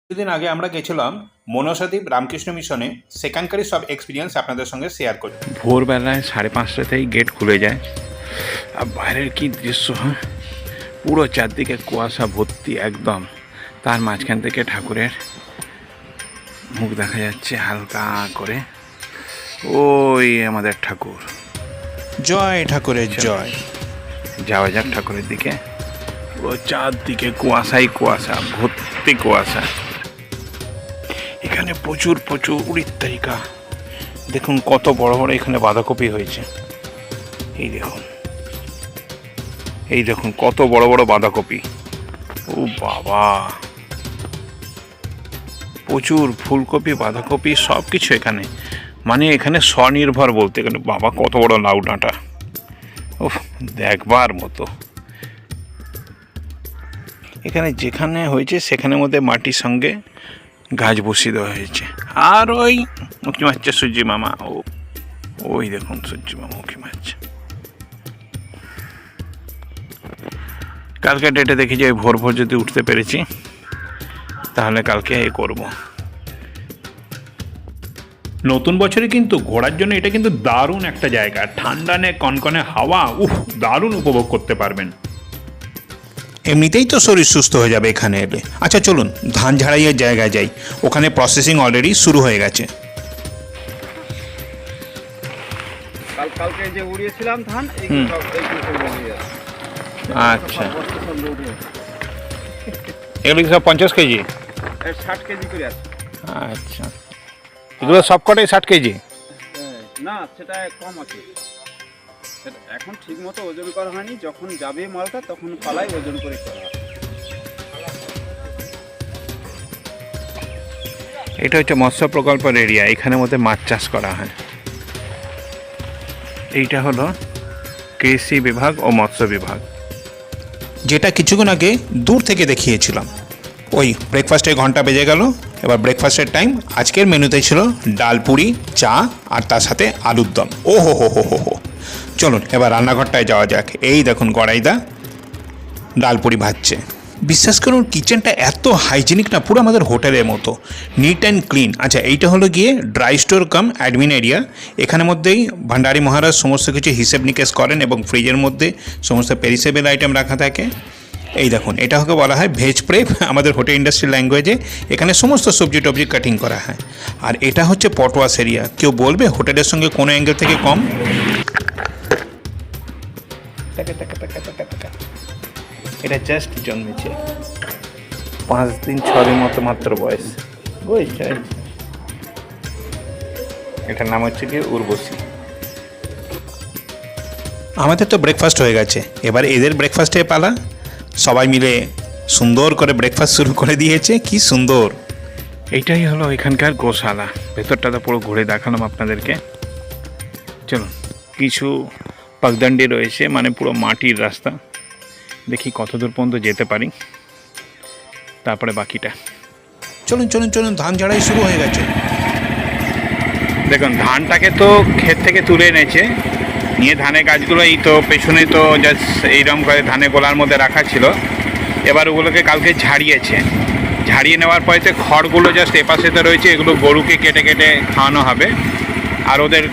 কিছুদিন আগে আমরা গেছিলাম মনসাদ্বীপ রামকৃষ্ণ মিশনে, সেখানকারই সব এক্সপিরিয়েন্স আপনাদের সঙ্গে শেয়ার করি। ভোরবেলায় 5:30তেই গেট খুলে যায়, আর বাইরের কি দৃশ্য! হ্যাঁ, পুরো চারদিকে কুয়াশা ভর্তি একদম। তার মাঝখান থেকে ঠাকুরের মুখ দেখা যাচ্ছে হালকা করে। ওই আমাদের ঠাকুর। জয় ঠাকুরের জয়। যাওয়া যাক ঠাকুরের দিকে। পুরো চারদিকে কুয়াশাই কুয়াশা, ভর্তি কুয়াশা। এখানে প্রচুর প্রচুর উড়িত্তারিকা। দেখুন কত বড় বড় এখানে বাঁধাকপি হয়েছে। এই দেখুন, এই দেখুন কত বড় বড় বাঁধাকপি। ও বাবা, প্রচুর ফুলকপি, বাঁধাকপি সব কিছু এখানে। মানে এখানে স্বনির্ভর বলতে গেলে। বাবা কত বড় লাউ ডাঁটা, ও দেখবার মতো। এখানে যেখানে হয়েছে সেখানের মধ্যে মাটির সঙ্গে গাছ বসিয়ে দেওয়া হয়েছে। আর ওই উঁকি মারছে সূর্যি মামা। ওই দেখুন সূর্যি মামা উঁকি মারছে। কালকে ডেটে দেখি যে ভোর ভোর যদি উঠতে পেরেছি তাহলে কালকে এ করব। নতুন বছরে কিন্তু ঘোরার জন্য এটা কিন্তু দারুণ একটা জায়গা। ঠান্ডা নে কনকনে হাওয়া, দারুণ উপভোগ করতে পারবেন। এমনিতেই তো শরীর সুস্থ হয়ে যাবে এখানে এলে। আচ্ছা চলুন ধান ঝাড়াইয়ের জায়গায় যাই, ওখানে প্রসেসিং অলরেডি শুরু হয়ে গেছে। কালকে যে উড়িয়েছিলাম ধান, আচ্ছা, এগুলো সব 50 কেজি? 60 কেজি করে আছে। আচ্ছা, এগুলো সব কটাই 60 কেজি? না, সেটা কম আছে। সেটা এখন ঠিক মতো ওজন করা হয়নি। যখন যাবে মালটা তখন পালাই ওজন করে করা হয়। এটা হচ্ছে মৎস্য প্রকল্পের এরিয়া, এখানের মধ্যে মাছ চাষ করা হয়। এইটা হলো কৃষি বিভাগ ও মৎস্য বিভাগ, যেটা কিছুক্ষণ আগে দূর থেকে দেখিয়েছিলাম। ওই ব্রেকফাস্টের ঘন্টা বেজে গেল, এবার ব্রেকফাস্টের টাইম। আজকের মেনুতে ছিল ডাল পুরি, চা আর তার সাথে আলুর দম। ও হো হো হো হো হো। চলুন এবার রান্নাঘরটায় যাওয়া যাক। এই দেখুন গড়াইদা ডাল পুরি ভাজছে। বিশ্বাস করুন কিচেনটা এত হাইজেনিক না, পুরো আমাদের হোটেলের মতো নিট অ্যান্ড ক্লিন। আচ্ছা, এইটা হলো গিয়ে ড্রাই স্টোর কাম অ্যাডমিন এরিয়া। এখানের মধ্যেই ভান্ডারী মহারাজ সমস্ত কিছু হিসেব নিকেশ করেন এবং ফ্রিজের মধ্যে সমস্ত পেরিসেবল আইটেম রাখা থাকে। এই দেখুন, এটা হকে বলা হয় ভেজ প্রেপ আমাদের হোটেল ইন্ডাস্ট্রি ল্যাঙ্গুয়েজে। এখানে সমস্ত সবজি টবজি কাটিং করা হয়। আর এটা হচ্ছে পটওয়াশ এরিয়া। কেউ বলবে হোটেলের সঙ্গে কোনো অ্যাঙ্গেল থেকে কম? এটা জাস্ট জন্মেছে 5 দিন 6 দিন মতো মাত্র বয়স। এটার নাম হচ্ছে কি উর্বশী। আমাদের তো ব্রেকফাস্ট হয়ে গেছে, এবার এদের ব্রেকফাস্টে পালা। সবাই মিলে সুন্দর করে ব্রেকফাস্ট শুরু করে দিয়েছে। কি সুন্দর! এইটাই হলো এখানকার গোশালা। ভেতরটা তো পুরো ঘুরে দেখালাম আপনাদেরকে। চলুন, কিছু পাগদান্ডি রয়েছে, মানে পুরো মাটির রাস্তা। দেখি কত দূর পর্যন্ত যেতে পারি, তারপরে বাকিটা। চলুন চলুন চলুন, ধান ঝাড়াই শুরু হয়ে গেছে। দেখুন ধানটাকে তো ক্ষেত থেকে তুলে এনেছে, নিয়ে ধানের গাছগুলো এই তো পেছনে তো জাস্ট এইরকম করে ধানের গোলার মধ্যে রাখা ছিল। এবার ওগুলোকে কালকে ঝাড়িয়েছে। ঝাড়িয়ে নেওয়ার পরে খড়গুলো জাস্ট এপাশেতে রয়েছে, এগুলো গরুকে কেটে কেটে খাওয়ানো হবে। আর ওদের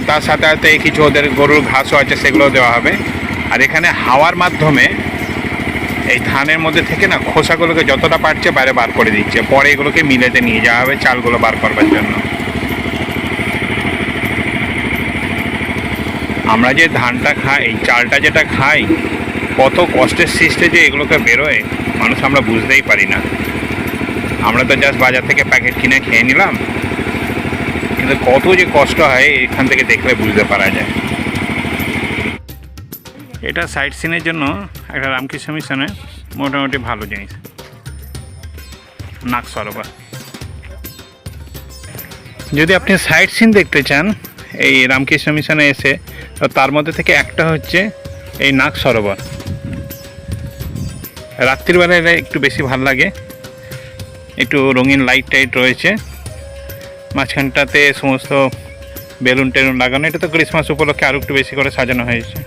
তার সাথে সাথে কিছু ওদের গরুর ঘাসও আছে, সেগুলো দেওয়া হবে। আর এখানে হাওয়ার মাধ্যমে এই ধানের মধ্যে থেকে না খোসাগুলোকে যতটা পারছে বাইরে বার করে দিচ্ছে। পরে এগুলোকে মিলেতে নিয়ে যাওয়া হবে চালগুলো বার করবার জন্য। আমরা যে ধানটা খাই, এই চালটা যেটা খাই, কত কষ্টের সৃষ্টি যে এগুলোকে বেরোয় মানুষ আমরা বুঝতেই পারি না। আমরা তো জাস্ট বাজার থেকে প্যাকেট কিনে খেয়ে নিলাম, কিন্তু কত যে কষ্ট হয় এখান থেকে দেখলে বুঝতে পারা যায়। এটা সাইট সিনের জন্য একটা রামকৃষ্ণ মিশনে মোটামুটি ভালো জিনিস, নাগ সরোবর। যদি আপনি সাইট সিন দেখতে চান এই রামকৃষ্ণ মিশনে এসে, তো তার মধ্যে থেকে একটা হচ্ছে এই নাগ সরোবর। রাত্রিবেলা এলে একটু বেশি ভালো লাগে, একটু রঙিন লাইট টাইট রয়েছে। মাঝখানটাতে সমস্ত বেলুন টেলুন লাগানো। এটা তো ক্রিসমাস উপলক্ষে আরও একটু বেশি করে সাজানো হয়েছে।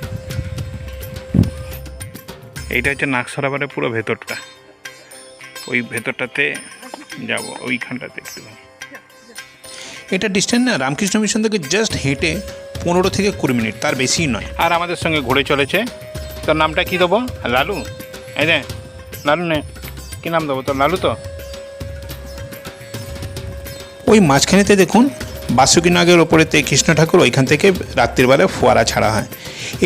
এইটা হচ্ছে নাগ সরোবরের পুরো ভেতরটা। ওই ভেতরটাতে যাবো ওইখানটাতে একটু। এটা ডিস্টেন্স না রামকৃষ্ণ মিশন থেকে জাস্ট হেঁটে 15 থেকে 20 মিনিট, তার বেশিই নয়। আর আমাদের সঙ্গে ঘুরে চলেছে, তোর নামটা কি দেবো? লালু, এই রে লালু নে, কী নাম দেবো তোর? লালু তো। ওই মাঝখানেতে দেখুন বাসুকিনাগের ওপরেতে কৃষ্ণ ঠাকুর, ওইখান থেকে রাত্রিবেলা ফোয়ারা ছাড়া হয়।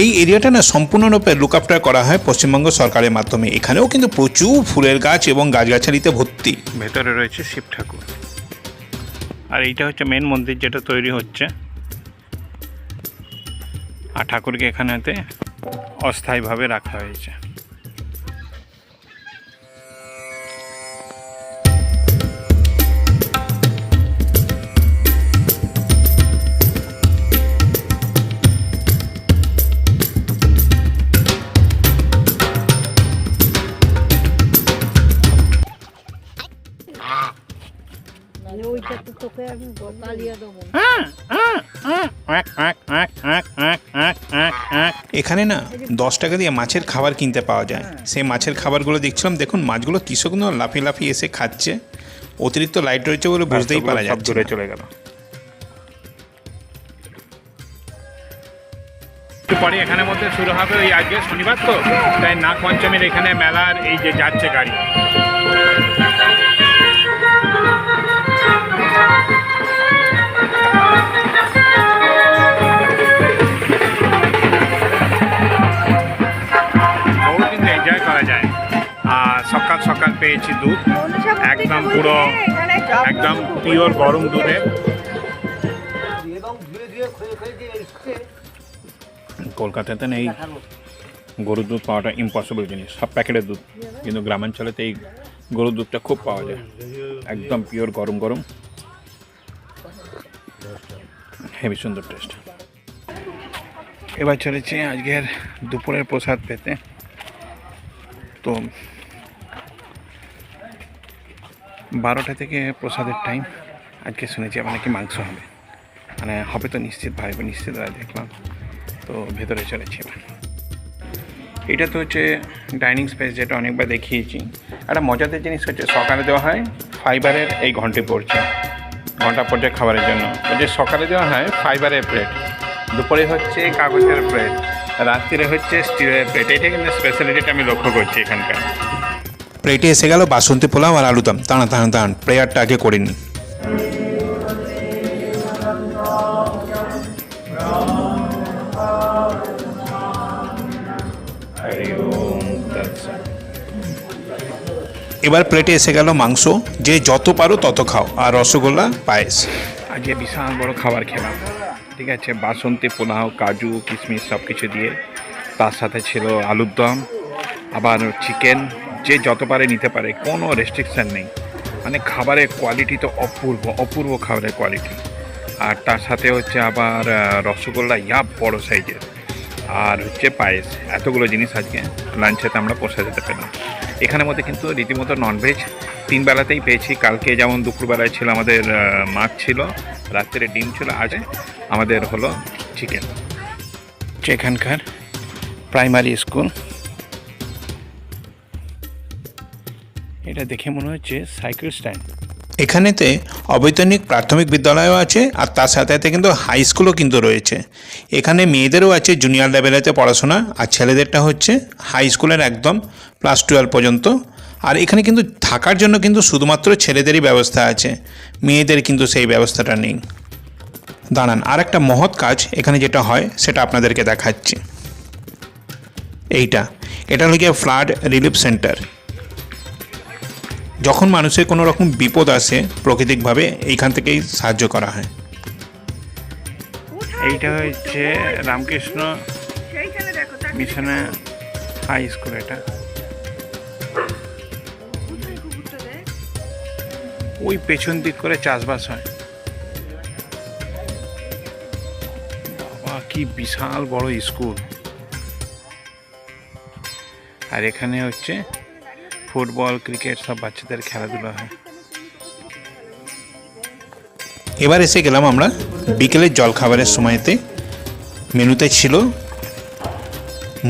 এই এরিয়াটা না সম্পূর্ণরূপে লুক আফটার করা হয় পশ্চিমবঙ্গ সরকারের মাধ্যমে। এখানেও কিন্তু প্রচুর ফুলের গাছ এবং গাছগাছালিতে ভর্তি। ভেতরে রয়েছে শিব ঠাকুর, আর এইটা হচ্ছে মেন মন্দির যেটা তৈরি হচ্ছে। আর ঠাকুরকে এখানেতে অস্থায়ীভাবে রাখা হয়েছে। ওইটা তো তোকে আমি কালিয়ে দেবো। এখানে না 10 টাকা দিয়ে মাছের খাবার কিনতে পাওয়া যায়। সেই মাছের খাবারগুলো দেখছিলাম, দেখুন মাছগুলো কি সুন্দর লাফিয়ে লাফিয়ে এসে খাচ্ছে। অতিরিক্ত লাইট রয়েছে বলে বুঝতেই পারা যাচ্ছে দূরে না। চলে গেল। একটু পরে এখানের মধ্যে শুরু হবে, ওই আজকে শনিবার তো তাই নাগ পঞ্চমীর এখানে মেলার এই যে যাচ্ছে গাড়ি। বহু কিন্তু এনজয় করা যায়। আর সকাল সকাল পেয়েছি দুধ, একদম পুরো একদম পিওর গরম দুধে। কলকাতাতে না এই গরুর দুধ পাওয়াটা ইম্পসিবল জিনিস, সব প্যাকেটের দুধ, কিন্তু গ্রামাঞ্চলেতে এই গরুর দুধটা খুব পাওয়া যায়, একদম পিওর গরম গরম, হেভি সুন্দর টেস্ট। এবার চলেছি আজকের দুপুরের প্রসাদ পেতে। তো 12টা থেকে প্রসাদের টাইম। আজকে শুনেছি আবার নাকি মাংস হবে, মানে হবে তো নিশ্চিত ভাই, নিশ্চিত দেখলাম। তো ভেতরে চলেছি এবার। এটা তো হচ্ছে ডাইনিং স্পেস, যেটা অনেকবার দেখিয়েছি। একটা মজাদার জিনিস হচ্ছে সকালে দেওয়া হয় ফাইবারের এই ঘন্টা পড়ছে খাবারের জন্য। ওই যে সকালে দেওয়া হয় ফাইবারের প্লেট, দুপুরে হচ্ছে কাগজের প্লেট, রাত্রিরে হচ্ছে স্টিলের প্লেট। এটা কিন্তু স্পেশালিটিটা আমি লক্ষ্য করছি এখানকার। প্লেটে এসে গেল বাসন্তী পোলাও আর আলুদম। দাঁড়ান প্রেয়ারটা আগে করে নিই। এবার প্লেটে এসে গেল মাংস, যে যত পারো তত খাও, আর রসগোল্লা পায়েস। আজকে বিশাল বড় খাবার খেলাম, ঠিক আছে। বাসন্তী পোলাও, কাজু কিশমিশ সব কিছু দিয়ে, তার সাথে ছিল আলুর দম, আবার চিকেন, যে যত পারে নিতে পারে, কোনো রেস্ট্রিকশান নেই। মানে খাবারের কোয়ালিটি তো অপূর্ব খাবারের কোয়ালিটি। আর তার সাথে হচ্ছে আবার রসগোল্লা বড় সাইজের, আর হচ্ছে পায়েস। এতগুলো জিনিস আজকে লাঞ্চেতে আমরা পোষা যেতে পেলাম। এখানের মধ্যে কিন্তু রীতিমতো ননভেজ 3 বেলাতেই পেয়েছি। কালকে যেমন দুপুরবেলায় ছিল আমাদের মাছ ছিল, রাত্রে ডিম ছিল, আজ আমাদের হলো চিকেন। এখানকার প্রাইমারি স্কুল, এটা দেখে মনে হচ্ছে সাইকেল স্ট্যান্ড। এখানেতে অবৈতনিক প্রাথমিক বিদ্যালয়ও আছে, আর তার সাথে সাথে কিন্তু হাই স্কুলও কিন্তু রয়েছে। এখানে মেয়েদেরও আছে জুনিয়র লেভেলেতে পড়াশোনা, আর ছেলেদেরটা হচ্ছে হাই স্কুলের একদম ক্লাস 12 পর্যন্ত। আর এখানে কিন্তু থাকার জন্য কিন্তু শুধুমাত্র ছেলেদেরই ব্যবস্থা আছে, মেয়েদের কিন্তু সেই ব্যবস্থাটা নেই। দাঁড়ান, আর একটা মহৎ কাজ এখানে যেটা হয় সেটা আপনাদেরকে দেখাচ্ছি। এটা হলো গিয়ে ফ্লাড রিলিফ সেন্টার। যখন মানুষের কোনো রকম বিপদ আসে প্রাকৃতিকভাবে, এইখান থেকেই সাহায্য করা হয়। এইটা হচ্ছে রামকৃষ্ণ মিশনে হাই স্কুল। এটা ওই পেছন দিক করে চাষবাস হয়। বাবা কি বিশাল বড় স্কুল। আর এখানে হচ্ছে ফুটবল, ক্রিকেট সব বাচ্চাদের খেলাধুলা হয়। এবার এসে গেলাম আমরা বিকেলের জলখাবারের সময়তে। মেনুতে ছিল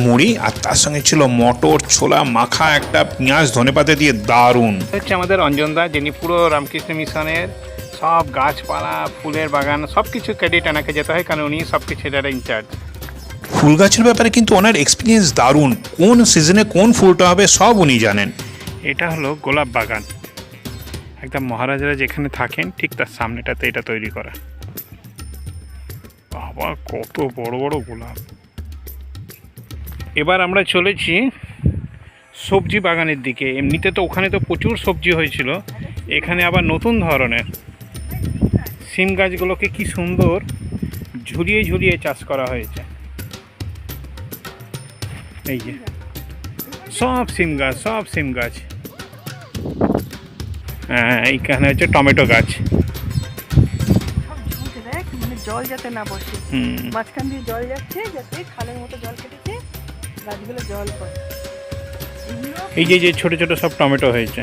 মুড়ি আর তার সঙ্গে ছিল মটর ছোলা মাখা একটা পেঁয়াজ ধনেপাতা দিয়ে দারুণ। হচ্ছে আমাদের অঞ্জনদা, যিনি পুরো রামকৃষ্ণ মিশনের সব গাছপালা ফুলের বাগান সব কিছু ক্রেডিট এনাকে যেতে হয়, কারণ উনি সব কিছু এটার ইনচার্জ। ফুল গাছের ব্যাপারে কিন্তু ওনার এক্সপিরিয়েন্স দারুণ, কোন সিজনে কোন ফুলটা হবে সব উনি জানেন। এটা হলো গোলাপ বাগান, একদম মহারাজারা যেখানে থাকেন ঠিক তার সামনেটাতে এটা তৈরি করা। বাবা কত বড় বড় গোলাপ। এবার আমরা চলেছি সবজি বাগানের দিকে। এমনিতে তো ওখানে তো প্রচুর সবজি হয়েছিল, এখানে আবার নতুন ধরনের সিম গাছগুলোকে কি সুন্দর ঝুলিয়ে ঝুলিয়ে চাষ করা হয়েছে। এই যে সব সিম গাছ, সব সিম গাছ। হ্যাঁ, এইখানে হচ্ছে টমেটো গাছ। দেখ মানে জল যাতে না বসে, মাঝখান দিয়ে জল যাচ্ছে যাতে খালের মতো জল কেটেছে, গাছগুলো জল পায়। এই যে যে ছোট ছোট সব টমেটো হয়েছে,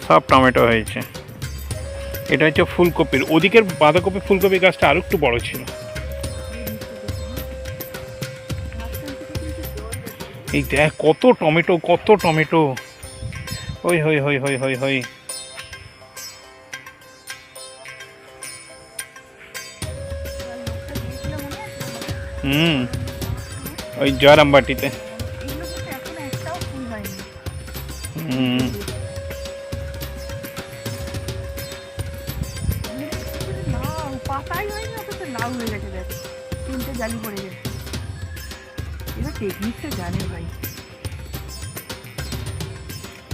সব টমেটো হয়েছে। এটা হচ্ছে ফুলকপির, ওদিকের বাঁধাকপি ফুলকপি গাছটা আরো একটু বড় ছিল। এই দেখ কত টমেটো, কত টমেটো। হই হই হই হই হই হই। ওই জয়রামবাটিতে। এখন একটাও ফুল হয়নি। লাউ পাতাই হয়নি, অথচ লাউ হয়ে গেছে। দেখ তিনটে জালি পড়ে গেছে। এবার টেকনিকটা জানে ভাই।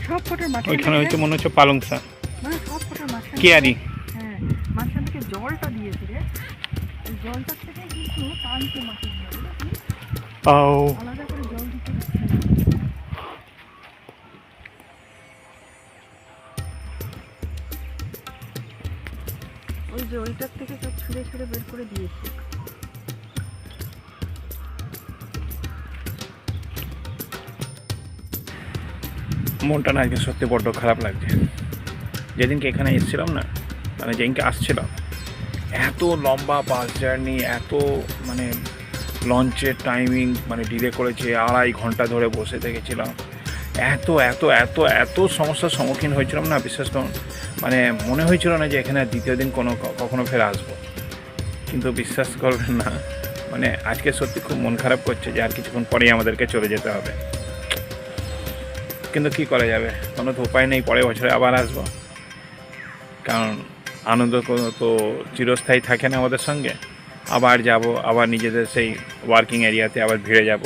সব ফটোর মাঝখান ওইখানে হচ্ছে মনে হচ্ছে পালং শাক, মানে সব ফটোর মাঝখান কেয়ারি। হ্যাঁ, মাঝখান থেকে জলটা দিয়েছে রে, ওই জলটার থেকে কিন্তু টানছে মাটির জল, ও আলাদা করে জল দিতে। ওই যে ওইটার থেকে সব ছুঁড়ে ছুঁড়ে বের করে দিয়েছে। মনটা না আজকে সত্যি বড্ড খারাপ লাগছে। যেদিনকে এখানে এসেছিলাম না, মানে যেদিনকে আসছিলাম, এত লম্বা বাস জার্নি, এত মানে লঞ্চের টাইমিং মানে ডিলে করেছে, 2.5 ঘন্টা ধরে বসে থেকেছিলাম, এত এত এত এত সমস্যার সম্মুখীন হয়েছিলাম না, বিশেষ করে মানে মনে হয়েছিল না যে এখানে দ্বিতীয় দিন কখনো ফের আসবো। কিন্তু বিশ্বাস করবেন না, মানে আজকে সত্যি খুব মন খারাপ করছে যে আর কিছুক্ষণ পরেই আমাদেরকে চলে যেতে হবে। কিন্তু কী করা যাবে, কোনো তো উপায় নেই, পরের বছরে আবার আসবো। কারণ আনন্দ তো চিরস্থায়ী থাকে না আমাদের সঙ্গে। আবার যাব, আবার নিজেদের সেই ওয়ার্কিং এরিয়াতে আবার ভিড়ে যাব,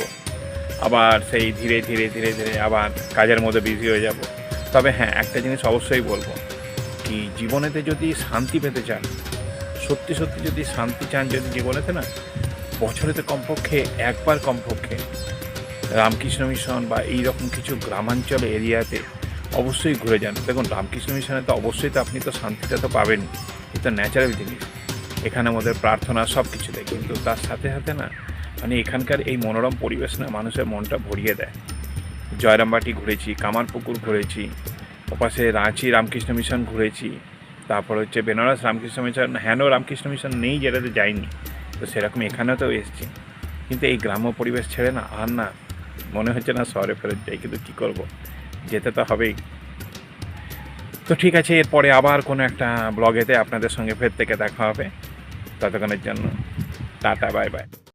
আবার সেই ধীরে ধীরে ধীরে ধীরে আবার কাজের মধ্যে বিজি হয়ে যাব। তবে হ্যাঁ, একটা জিনিস অবশ্যই বলবো, কি জীবনেতে যদি শান্তি পেতে চান, সত্যি সত্যি যদি শান্তি চান যদি জীবনেতে, না বছরেতে কমপক্ষে একবার কমপক্ষে রামকৃষ্ণ মিশন বা এইরকম কিছু গ্রামাঞ্চল এরিয়াতে অবশ্যই ঘুরে যান। দেখুন, রামকৃষ্ণ মিশনে তো অবশ্যই তো আপনি তো শান্তিটা তো পাবেন, এটা ন্যাচারাল জিনিস। এখানে আমাদের প্রার্থনা সব কিছু দেয়, কিন্তু তার সাথে সাথে না মানে এখানকার এই মনোরম পরিবেশ না মানুষের মনটা ভরিয়ে দেয়। জয়রামবাটি ঘুরেছি, কামারপুকুর ঘুরেছি, ওপাশে রাঁচি রামকৃষ্ণ মিশন ঘুরেছি, তারপর হচ্ছে বেনারস রামকৃষ্ণ মিশন, হেন রামকৃষ্ণ মিশন নেই যেটাতে যাইনি, তো সেরকম এখানেও তো এসেছি। কিন্তু এই গ্রাম্য পরিবেশ ছেড়ে না আর না মনে হচ্ছে না শহরে ফেরত যাই, কিন্তু কী করবো, যেতে তো হবেই। তো ঠিক আছে, এরপরে আবার কোনো একটা ব্লগেতে আপনাদের সঙ্গে ফের থেকে দেখা হবে। ততক্ষণের জন্য টাটা, বাই বাই।